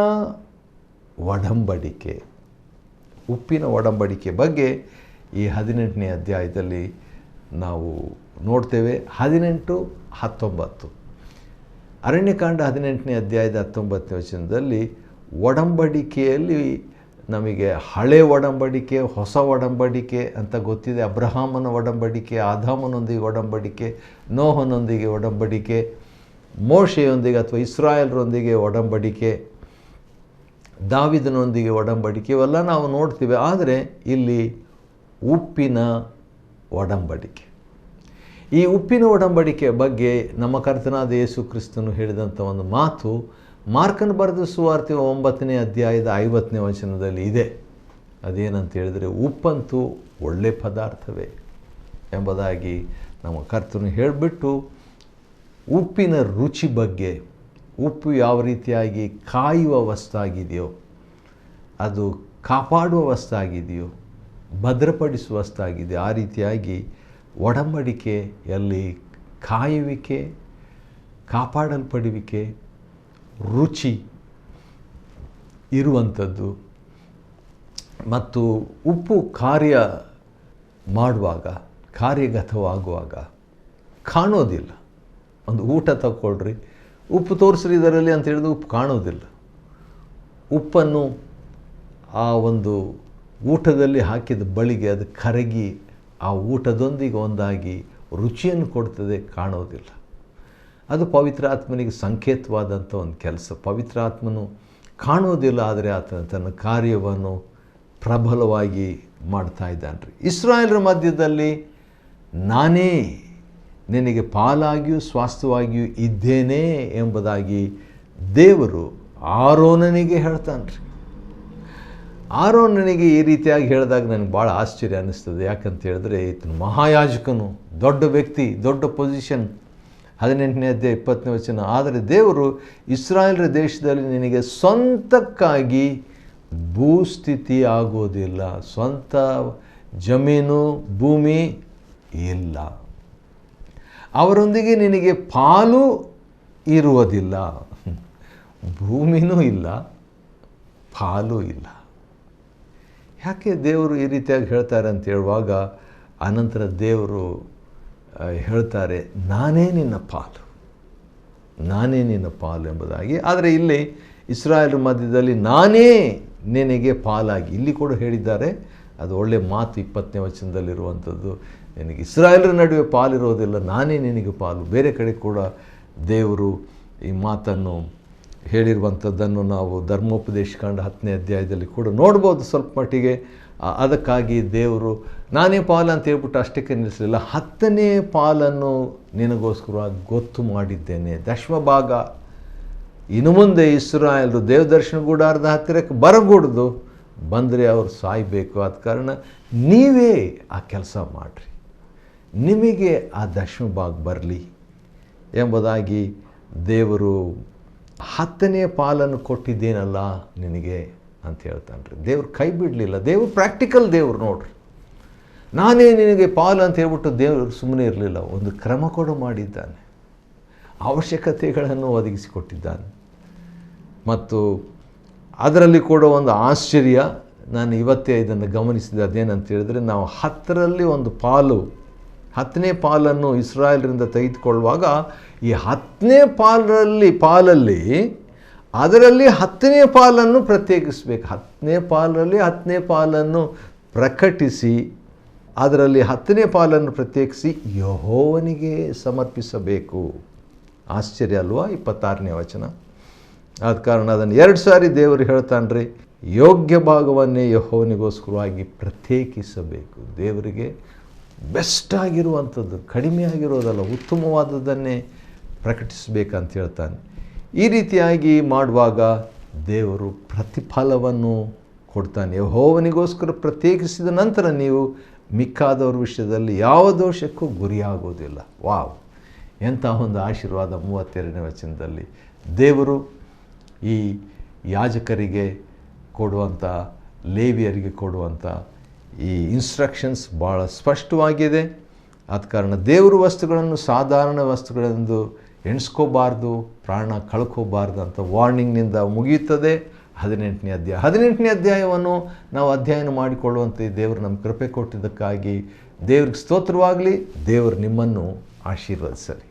ಒಡಂಬಡಿಕೆ. ಉಪ್ಪಿನ ಒಡಂಬಡಿಕೆ ಬಗ್ಗೆ ಈ 18ನೇ ಅಧ್ಯಾಯದಲ್ಲಿ ನಾವು ನೋಡ್ತೇವೆ. 18, 19 ಅರಣ್ಯಕಾಂಡ 18ನೇ ಅಧ್ಯಾಯದ 19ನೇ ವಚನದಲ್ಲಿ ಒಡಂಬಡಿಕೆಯಲ್ಲಿ ನಮಗೆ ಹಳೆ ಒಡಂಬಡಿಕೆ, ಹೊಸ ಒಡಂಬಡಿಕೆ ಅಂತ ಗೊತ್ತಿದೆ. ಅಬ್ರಹಾಮನ ಒಡಂಬಡಿಕೆ, ಆದಾಮನೊಂದಿಗೆ ಒಡಂಬಡಿಕೆ, ನೋಹನೊಂದಿಗೆ ಒಡಂಬಡಿಕೆ, ಮೋಶೆಯೊಂದಿಗೆ ಅಥವಾ ಇಸ್ರಾಯೇಲರೊಂದಿಗೆ ಒಡಂಬಡಿಕೆ, ದಾವಿದನೊಂದಿಗೆ ಒಡಂಬಡಿಕೆ, ಇವೆಲ್ಲ ನಾವು ನೋಡ್ತೀವಿ. ಆದರೆ ಇಲ್ಲಿ ಉಪ್ಪಿನ ಒಡಂಬಡಿಕೆ, ಈ ಉಪ್ಪಿನ ಒಡಂಬಡಿಕೆ ಬಗ್ಗೆ ನಮ್ಮ ಕರ್ತನಾದ ಯೇಸು ಕ್ರಿಸ್ತನು ಹೇಳಿದಂಥ ಒಂದು ಮಾತು ಮಾರ್ಕನ ಬರೆದ ಸುವಾರ್ತೆ 9ನೇ ಅಧ್ಯಾಯದ 50ನೇ ವಚನದಲ್ಲಿ ಇದೆ. ಅದೇನಂತ ಹೇಳಿದರೆ, ಉಪ್ಪಂತೂ ಒಳ್ಳೆ ಪದಾರ್ಥವೇ ಎಂಬುದಾಗಿ ನಮ್ಮ ಕರ್ತನು ಹೇಳಿಬಿಟ್ಟು ಉಪ್ಪಿನ ರುಚಿ ಬಗ್ಗೆ, ಉಪ್ಪು ಯಾವ ರೀತಿಯಾಗಿ ಕಾಯುವ ವಸ್ತಾಗಿದೆಯೋ, ಅದು ಕಾಪಾಡುವ ವಸ್ತಾಗಿದೆಯೋ, ಭದ್ರಪಡಿಸುವ ವಸ್ತಾಗಿದೆ, ಆ ರೀತಿಯಾಗಿ ಒಡಂಬಡಿಕೆಯಲ್ಲಿ ಕಾಯುವಿಕೆ, ಕಾಪಾಡಲ್ಪಡುವಿಕೆ, ರುಚಿ ಇರುವಂಥದ್ದು. ಮತ್ತು ಉಪ್ಪು ಕಾರ್ಯ ಮಾಡುವಾಗ, ಕಾರ್ಯಗತವಾಗುವಾಗ ಕಾಣೋದಿಲ್ಲ. ಒಂದು ಊಟ ತಗೊಳ್ರಿ, ಉಪ್ಪು ತೋರಿಸ್ರಿ ಇದರಲ್ಲಿ ಅಂತ ಹೇಳಿದ್ರೆ ಉಪ್ಪು ಕಾಣೋದಿಲ್ಲ. ಉಪ್ಪನ್ನು ಆ ಒಂದು ಊಟದಲ್ಲಿ ಹಾಕಿದ ಬಳಿಗೆ ಅದು ಕರಗಿ ಆ ಊಟದೊಂದಿಗೆ ಒಂದಾಗಿ ರುಚಿಯನ್ನು ಕೊಡ್ತದೆ, ಕಾಣೋದಿಲ್ಲ. ಅದು ಪವಿತ್ರಾತ್ಮನಿಗೆ ಸಂಕೇತವಾದಂಥ ಒಂದು ಕೆಲಸ. ಪವಿತ್ರಾತ್ಮನು ಕಾಣೋದಿಲ್ಲ, ಆದರೆ ಆತನ ತನ್ನ ಕಾರ್ಯವನ್ನು ಪ್ರಬಲವಾಗಿ ಮಾಡ್ತಾ ಇದ್ದಾನೆ. ಇಸ್ರಾಯೇಲರ ಮಧ್ಯದಲ್ಲಿ ನಾನೇ ನಿನಗೆ ಪಾಲಾಗಿಯೂ ಸ್ವಾಸ್ಥ್ಯವಾಗಿಯೂ ಇದ್ದೇನೆ ಎಂಬುದಾಗಿ ದೇವರು ಆರೋನನಿಗೆ ಹೇಳ್ತಾನೆ ರೀ. ಆರೋನನಿಗೆ ಈ ರೀತಿಯಾಗಿ ಹೇಳಿದಾಗ ನನಗೆ ಭಾಳ ಆಶ್ಚರ್ಯ ಅನ್ನಿಸ್ತದೆ. ಯಾಕಂತ ಹೇಳಿದ್ರೆ ಈತನು ಮಹಾಯಾಜಕನು, ದೊಡ್ಡ ವ್ಯಕ್ತಿ, ದೊಡ್ಡ ಪೊಸಿಷನ್. 18ನೇ ಅಧ್ಯಾಯ 20ನೇ ವಚನ, ಆದರೆ ದೇವರು ಇಸ್ರಾಯೇಲರ ದೇಶದಲ್ಲಿ ನಿನಗೆ ಸ್ವಂತಕ್ಕಾಗಿ ಭೂಸ್ಥಿತಿ ಆಗೋದಿಲ್ಲ, ಸ್ವಂತ ಜಮೀನು ಭೂಮಿ ಇಲ್ಲ, ಅವರೊಂದಿಗೆ ನಿನಗೆ ಪಾಲು ಇರುವುದಿಲ್ಲ, ಭೂಮಿನೂ ಇಲ್ಲ, ಪಾಲು ಇಲ್ಲ. ಯಾಕೆ ದೇವರು ಈ ರೀತಿಯಾಗಿ ಹೇಳ್ತಾರೆ ಅಂತ ಹೇಳುವಾಗ ಅನಂತರ ದೇವರು ಹೇಳ್ತಾರೆ, ನಾನೇ ನಿನ್ನ ಪಾಲು, ನಾನೇ ನಿನ್ನ ಪಾಲು ಎಂಬುದಾಗಿ. ಆದರೆ ಇಲ್ಲಿ ಇಸ್ರಾಯೇಲ್ ಮಧ್ಯದಲ್ಲಿ ನಾನೇ ನಿನಗೆ ಪಾಲಾಗಿ, ಇಲ್ಲಿ ಕೂಡ ಹೇಳಿದ್ದಾರೆ. ಅದು ಒಳ್ಳೆಯ ಮಾತು 20ನೇ ವಚನದಲ್ಲಿರುವಂಥದ್ದು. ನಿನಗೆ ಇಸ್ರಾಯೇಲರ ನಡುವೆ ಪಾಲಿರೋದಿಲ್ಲ, ನಾನೇ ನಿನಗೆ ಪಾಲು. ಬೇರೆ ಕಡೆ ಕೂಡ ದೇವರು ಈ ಮಾತನ್ನು ಹೇಳಿರುವಂಥದ್ದನ್ನು ನಾವು ಧರ್ಮೋಪದೇಶ ಕಾಂಡ 10ನೇ ಅಧ್ಯಾಯದಲ್ಲಿ ಕೂಡ ನೋಡ್ಬೋದು ಸ್ವಲ್ಪ ಮಟ್ಟಿಗೆ. ಅದಕ್ಕಾಗಿ ದೇವರು ನಾನೇ ಪಾಲು ಅಂತ ಹೇಳ್ಬಿಟ್ಟು ಅಷ್ಟಕ್ಕೆ ನಿಲ್ಲಿಸಲಿಲ್ಲ, 10ನೇ ಪಾಲನ್ನು ನಿನಗೋಸ್ಕರ ಗೊತ್ತು ಮಾಡಿದ್ದೇನೆ. ದಶಮಭಾಗ. ಇನ್ನು ಮುಂದೆ ಇಸ್ರಾಯೇಲರು ದೇವದರ್ಶನ ಗುಡಾರದ ಹತ್ತಿರಕ್ಕೆ ಬರಕೂಡದು, ಬಂದರೆ ಅವರು ಸಾಯಬೇಕು. ಆದ ಕಾರಣ ನೀವೇ ಆ ಕೆಲಸ ಮಾಡಿರಿ, ನಿಮಗೆ ಆ ದಶಮಭಾಗ ಬರಲಿ ಎಂಬುದಾಗಿ ದೇವರು 10ನೇ ಪಾಲನ್ನು ಕೊಟ್ಟಿದ್ದೇನಲ್ಲ ನಿನಗೆ ಅಂತ ಹೇಳ್ತಾನೆ ರೀ. ದೇವ್ರು ಕೈ ಬಿಡಲಿಲ್ಲ. ದೇವರು ಪ್ರಾಕ್ಟಿಕಲ್ ದೇವ್ರು ನೋಡ್ರಿ. ನಾನೇ ನಿನಗೆ ಪಾಲು ಅಂತ ಹೇಳ್ಬಿಟ್ಟು ದೇವರು ಸುಮ್ಮನೆ ಇರಲಿಲ್ಲ, ಒಂದು ಕ್ರಮ ಕೂಡ ಮಾಡಿದ್ದಾನೆ, ಅವಶ್ಯಕತೆಗಳನ್ನು ಒದಗಿಸಿಕೊಟ್ಟಿದ್ದಾನೆ. ಮತ್ತು ಅದರಲ್ಲಿ ಕೂಡ ಒಂದು ಆಶ್ಚರ್ಯ, ನಾನು ಇವತ್ತೇ ಇದನ್ನು ಗಮನಿಸಿದೆ. ಅದೇನಂತ ಹೇಳಿದ್ರೆ, ನಾವು 10ರಲ್ಲಿ ಒಂದು ಪಾಲು, 10ನೇ ಪಾಲನ್ನು ಇಸ್ರಾಯೇಲರಿಂದ ತೆಗೆದುಕೊಳ್ಳುವಾಗ ಈ 10ನೇ ಪಾಲಲ್ಲಿ ಅದರಲ್ಲಿ 10ನೇ ಪಾಲನ್ನು ಪ್ರತ್ಯೇಕಿಸಬೇಕು. 10ನೇ ಪಾಲಲ್ಲಿ 10ನೇ ಪಾಲನ್ನು ಪ್ರಕಟಿಸಿ ಅದರಲ್ಲಿ 10ನೇ ಪಾಲನ್ನು ಪ್ರತ್ಯೇಕಿಸಿ ಯೆಹೋವನಿಗೆ ಸಮರ್ಪಿಸಬೇಕು. ಆಶ್ಚರ್ಯ ಅಲ್ವಾ? 26ನೇ ವಚನ. ಆದ ಕಾರಣ ಅದನ್ನು 2 ಸಾರಿ ದೇವರು ಹೇಳ್ತಾನೆ ರೀ, ಯೋಗ್ಯ ಭಾಗವನ್ನೇ ಯೆಹೋವನಿಗೋಸ್ಕರವಾಗಿ ಪ್ರತ್ಯೇಕಿಸಬೇಕು. ದೇವರಿಗೆ ಬೆಸ್ಟ್ ಆಗಿರುವಂಥದ್ದು, ಕಡಿಮೆ ಆಗಿರೋದಲ್ಲ, ಉತ್ತಮವಾದದ್ದನ್ನೇ ಪ್ರಕಟಿಸಬೇಕಂತ ಹೇಳ್ತಾನೆ. ಈ ರೀತಿಯಾಗಿ ಮಾಡುವಾಗ ದೇವರು ಪ್ರತಿಫಲವನ್ನು ಕೊಡ್ತಾನೆ. ಯೆಹೋವನಿಗೋಸ್ಕರ ಪ್ರತ್ಯೇಕಿಸಿದ ನಂತರ ನೀವು ಮಿಕ್ಕಾದವ್ರ ವಿಷಯದಲ್ಲಿ ಯಾವ ದೋಷಕ್ಕೂ ಗುರಿಯಾಗೋದಿಲ್ಲ. ವಾವ್, ಎಂಥ ಒಂದು ಆಶೀರ್ವಾದ! 32ನೇ ವಚನದಲ್ಲಿ ದೇವರು ಈ ಯಾಜಕರಿಗೆ ಕೊಡುವಂಥ, ಲೇವಿಯರಿಗೆ ಕೊಡುವಂಥ ಈ ಇನ್ಸ್ಟ್ರಕ್ಷನ್ಸ್ ಭಾಳ ಸ್ಪಷ್ಟವಾಗಿದೆ. ಆದ ಕಾರಣ ದೇವರು ವಸ್ತುಗಳನ್ನು ಸಾಧಾರಣ ವಸ್ತುಗಳೆಂದು ಎಣಿಸ್ಕೋಬಾರ್ದು, ಪ್ರಾಣ ಕಳ್ಕೋಬಾರ್ದು ಅಂತ ವಾರ್ನಿಂಗ್ನಿಂದ ಮುಗಿಯುತ್ತದೆ 18ನೇ ಅಧ್ಯಾಯ. 18ನೇ ಅಧ್ಯಾಯವನ್ನು ನಾವು ಅಧ್ಯಯನ ಮಾಡಿಕೊಳ್ಳುವಂತೆ ದೇವರು ನಮ್ಮ ಕೃಪೆ ಕೊಟ್ಟಿದ್ದಕ್ಕಾಗಿ ದೇವ್ರಿಗೆ ಸ್ತೋತ್ರವಾಗಲಿ. ದೇವರು ನಿಮ್ಮನ್ನು ಆಶೀರ್ವದಿಸಲಿ.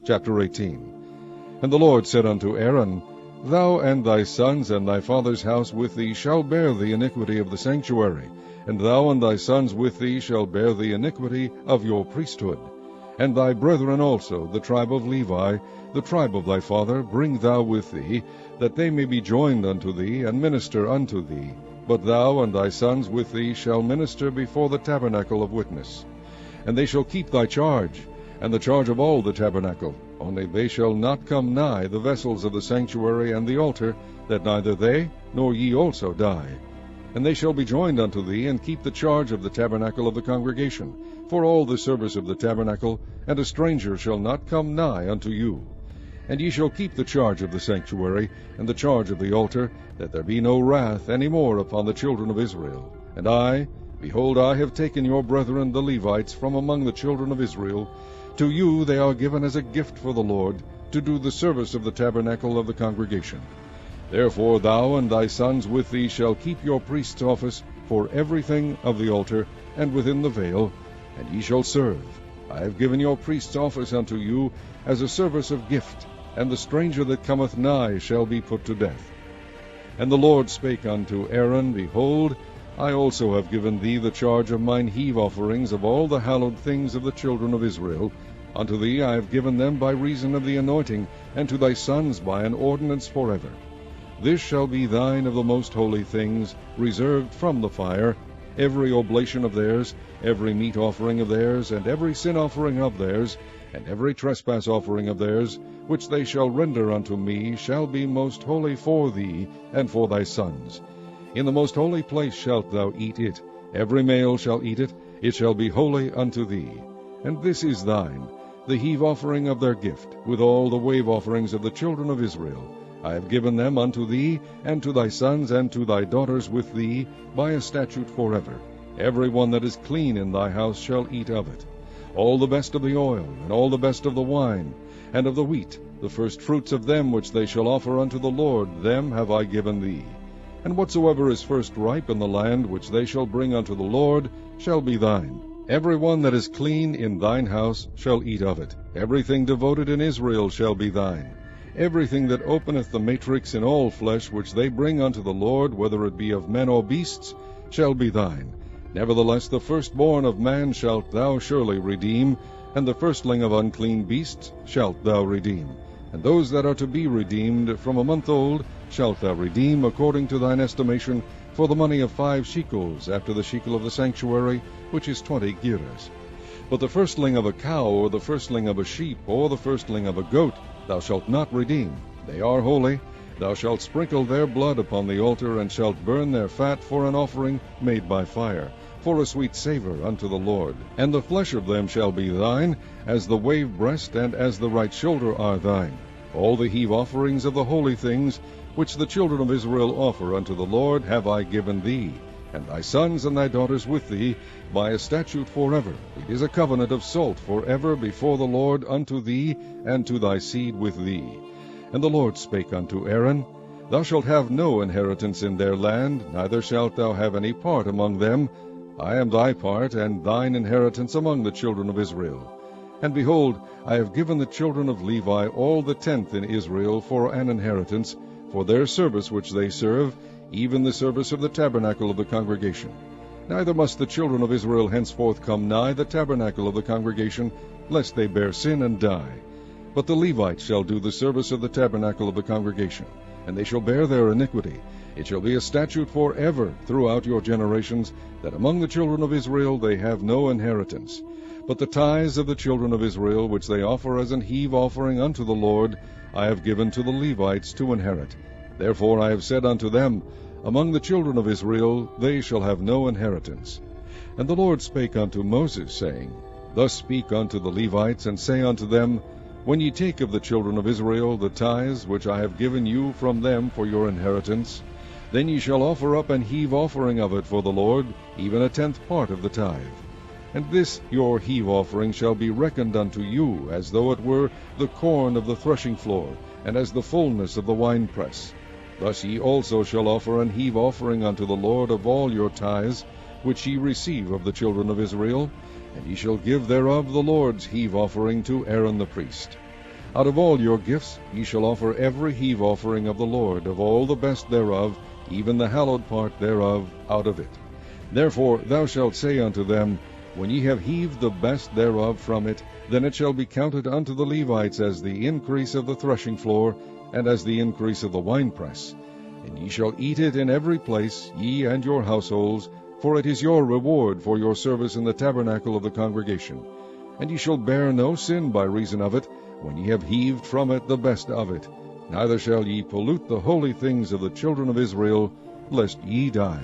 Chapter 18. And the Lord said unto Aaron, Thou and thy sons and thy father's house with thee shall bear the iniquity of the sanctuary, and thou and thy sons with thee shall bear the iniquity of your priesthood. And thy brethren also, the tribe of Levi, the tribe of thy father, bring thou with thee, that they may be joined unto thee, and minister unto thee. But thou and thy sons with thee shall minister before the tabernacle of witness. And they shall keep thy charge, and the charge of all the tabernacle, only they shall not come nigh the vessels of the sanctuary and the altar, that neither they nor ye also die. And they shall be joined unto thee, and keep the charge of the tabernacle of the congregation, for all the service of the tabernacle, and a stranger shall not come nigh unto you. And ye shall keep the charge of the sanctuary, and the charge of the altar, that there be no wrath any more upon the children of Israel. And I, behold, I have taken your brethren the Levites from among the children of Israel. To you they are given as a gift for the Lord, to do the service of the tabernacle of the congregation. Therefore thou and thy sons with thee shall keep your priest's office for everything of the altar, and within the veil, and ye shall serve. I have given your priest's office unto you as a service of gift, and the stranger that cometh nigh shall be put to death. And the Lord spake unto Aaron, Behold, I also have given thee the charge of mine heave offerings of all the hallowed things of the children of Israel. Unto thee I have given them by reason of the anointing, and to thy sons by an ordinance forever. This shall be thine of the most holy things, reserved from the fire. Every oblation of theirs, every meat offering of theirs, and every sin offering of theirs, and every trespass offering of theirs, which they shall render unto me, shall be most holy for thee and for thy sons. In the most holy place shalt thou eat it. Every male shall eat it. It shall be holy unto thee. And this is thine, the heave offering of their gift, with all the wave offerings of the children of Israel. I have given them unto thee, and to thy sons, and to thy daughters with thee, by a statute forever. Every one that is clean in thy house shall eat of it. All the best of the oil, and all the best of the wine, and of the wheat, the first fruits of them which they shall offer unto the Lord, them have I given thee. And whatsoever is first ripe in the land, which they shall bring unto the Lord, shall be thine. Every one that is clean in thine house shall eat of it. Everything devoted in Israel shall be thine. Everything that openeth the matrix in all flesh, which they bring unto the Lord, whether it be of men or beasts, shall be thine. Nevertheless the firstborn of man shalt thou surely redeem, and the firstling of unclean beasts shalt thou redeem. And those that are to be redeemed from a month old shalt thou redeem according to thine estimation, for the money of 5 shekels, after the shekel of the sanctuary, which is 20 gerahs. But the firstling of a cow, or the firstling of a sheep, or the firstling of a goat, thou shalt not redeem. They are holy. Thou shalt sprinkle their blood upon the altar, and shalt burn their fat for an offering made by fire, for a sweet savour unto the Lord. And the flesh of them shall be thine, as the wave breast and as the right shoulder are thine. All the heave offerings of the holy things, which the children of Israel offer unto the Lord, have I given thee, and thy sons and thy daughters with thee, by a statute forever. It is a covenant of salt forever before the Lord unto thee, and to thy seed with thee. And the Lord spake unto Aaron, Thou shalt have no inheritance in their land, neither shalt thou have any part among them. I am thy part, and thine inheritance among the children of Israel. And behold, I have given the children of Levi all the tenth in Israel for an inheritance, for their service which they serve, even the service of the tabernacle of the congregation. Neither must the children of Israel henceforth come nigh the tabernacle of the congregation, lest they bear sin and die. But the Levites shall do the service of the tabernacle of the congregation, and they shall bear their iniquity. It shall be a statute forever throughout your generations, that among the children of Israel they have no inheritance. But the tithes of the children of Israel, which they offer as an heave offering unto the Lord, I have given to the Levites to inherit. Therefore I have said unto them, Among the children of Israel they shall have no inheritance. And the Lord spake unto Moses, saying, Thus speak unto the Levites, and say unto them, When ye take of the children of Israel the tithes which I have given you from them for your inheritance, then ye shall offer up an heave offering of it for the Lord, even a 10th part of the tithe. And this your heave offering shall be reckoned unto you, as though it were the corn of the threshing floor, and as the fullness of the winepress. Thus ye also shall offer an heave offering unto the Lord of all your tithes, which ye receive of the children of Israel, and ye shall give thereof the Lord's heave offering to Aaron the priest. Out of all your gifts ye shall offer every heave offering of the Lord, of all the best thereof, even the hallowed part thereof, out of it. Therefore thou shalt say unto them, When ye have heaved the best thereof from it, then it shall be counted unto the Levites as the increase of the threshing floor, and as the increase of the winepress. And ye shall eat it in every place, ye and your households, for it is your reward for your service in the tabernacle of the congregation. And ye shall bear no sin by reason of it, when ye have heaved from it the best of it. Neither shall ye pollute the holy things of the children of Israel, lest ye die.